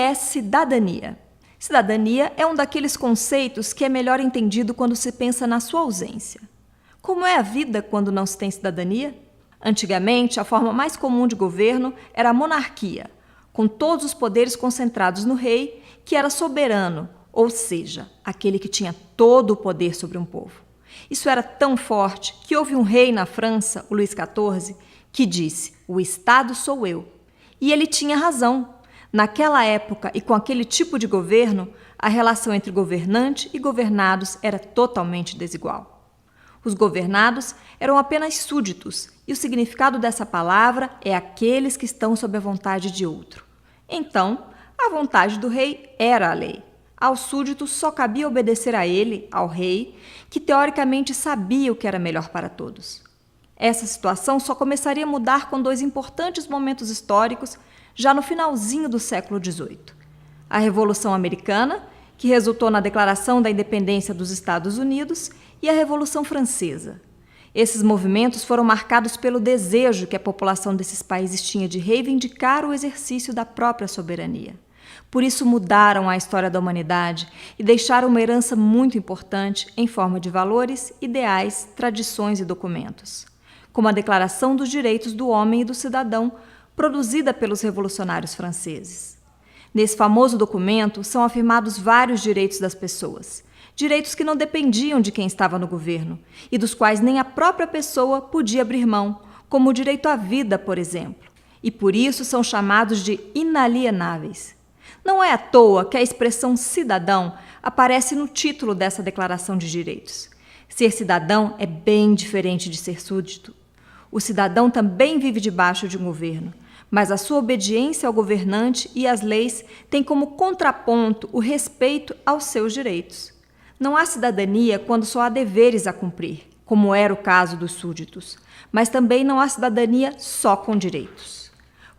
é cidadania? Cidadania é um daqueles conceitos que é melhor entendido quando se pensa na sua ausência. Como é a vida quando não se tem cidadania? Antigamente, a forma mais comum de governo era a monarquia, com todos os poderes concentrados no rei, que era soberano, ou seja, aquele que tinha todo o poder sobre um povo. Isso era tão forte que houve um rei na França, o Luís XIV, que disse: "O Estado sou eu." E ele tinha razão. Naquela época e com aquele tipo de governo, a relação entre governante e governados era totalmente desigual. Os governados eram apenas súditos, e o significado dessa palavra é aqueles que estão sob a vontade de outro. Então, a vontade do rei era a lei. Aos súditos só cabia obedecer a ele, ao rei, que teoricamente sabia o que era melhor para todos. Essa situação só começaria a mudar com dois importantes momentos históricos já no finalzinho do século XVIII. A Revolução Americana, que resultou na Declaração da Independência dos Estados Unidos, e a Revolução Francesa. Esses movimentos foram marcados pelo desejo que a população desses países tinha de reivindicar o exercício da própria soberania. Por isso mudaram a história da humanidade e deixaram uma herança muito importante em forma de valores, ideais, tradições e documentos, como a Declaração dos Direitos do Homem e do Cidadão, produzida pelos revolucionários franceses. Nesse famoso documento são afirmados vários direitos das pessoas, direitos que não dependiam de quem estava no governo e dos quais nem a própria pessoa podia abrir mão, como o direito à vida, por exemplo, e por isso são chamados de inalienáveis. Não é à toa que a expressão cidadão aparece no título dessa Declaração de Direitos. Ser cidadão é bem diferente de ser súdito. O cidadão também vive debaixo de um governo, mas a sua obediência ao governante e às leis tem como contraponto o respeito aos seus direitos. Não há cidadania quando só há deveres a cumprir, como era o caso dos súditos, mas também não há cidadania só com direitos.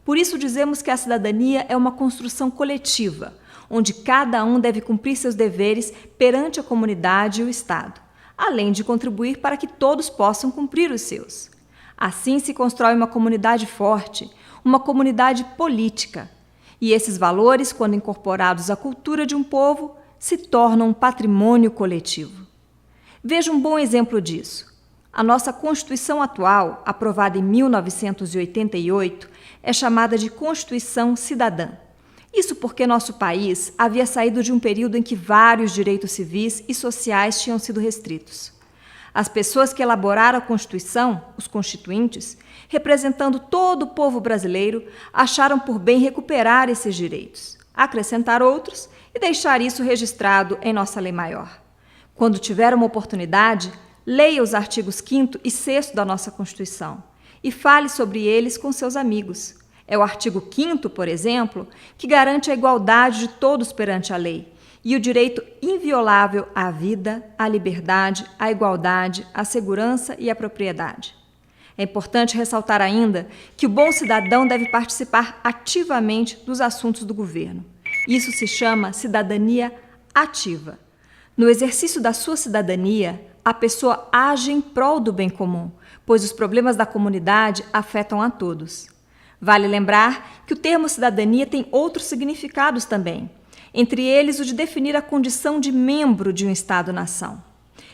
Por isso dizemos que a cidadania é uma construção coletiva, onde cada um deve cumprir seus deveres perante a comunidade e o Estado, além de contribuir para que todos possam cumprir os seus. Assim se constrói uma comunidade forte, uma comunidade política. E esses valores, quando incorporados à cultura de um povo, se tornam um patrimônio coletivo. Veja um bom exemplo disso. A nossa Constituição atual, aprovada em 1988, é chamada de Constituição Cidadã. Isso porque nosso país havia saído de um período em que vários direitos civis e sociais tinham sido restritos. As pessoas que elaboraram a Constituição, os constituintes, representando todo o povo brasileiro, acharam por bem recuperar esses direitos, acrescentar outros e deixar isso registrado em nossa lei maior. Quando tiver uma oportunidade, leia os artigos 5º e 6º da nossa Constituição e fale sobre eles com seus amigos. É o artigo 5º, por exemplo, que garante a igualdade de todos perante a lei e o direito inviolável à vida, à liberdade, à igualdade, à segurança e à propriedade. É importante ressaltar ainda que o bom cidadão deve participar ativamente dos assuntos do governo. Isso se chama cidadania ativa. No exercício da sua cidadania, a pessoa age em prol do bem comum, pois os problemas da comunidade afetam a todos. Vale lembrar que o termo cidadania tem outros significados também, entre eles o de definir a condição de membro de um Estado-nação.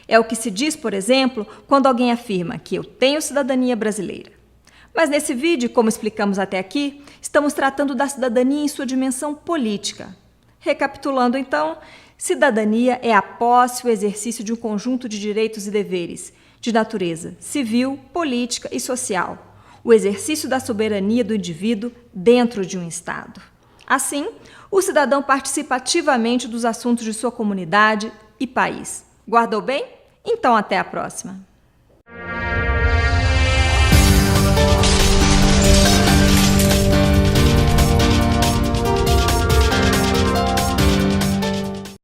É o que se diz, por exemplo, quando alguém afirma que eu tenho cidadania brasileira. Mas nesse vídeo, como explicamos até aqui, estamos tratando da cidadania em sua dimensão política. Recapitulando então, cidadania é a posse ou exercício de um conjunto de direitos e deveres, de natureza civil, política e social, o exercício da soberania do indivíduo dentro de um Estado. Assim, o cidadão participa ativamente dos assuntos de sua comunidade e país. Guardou bem? Então até a próxima!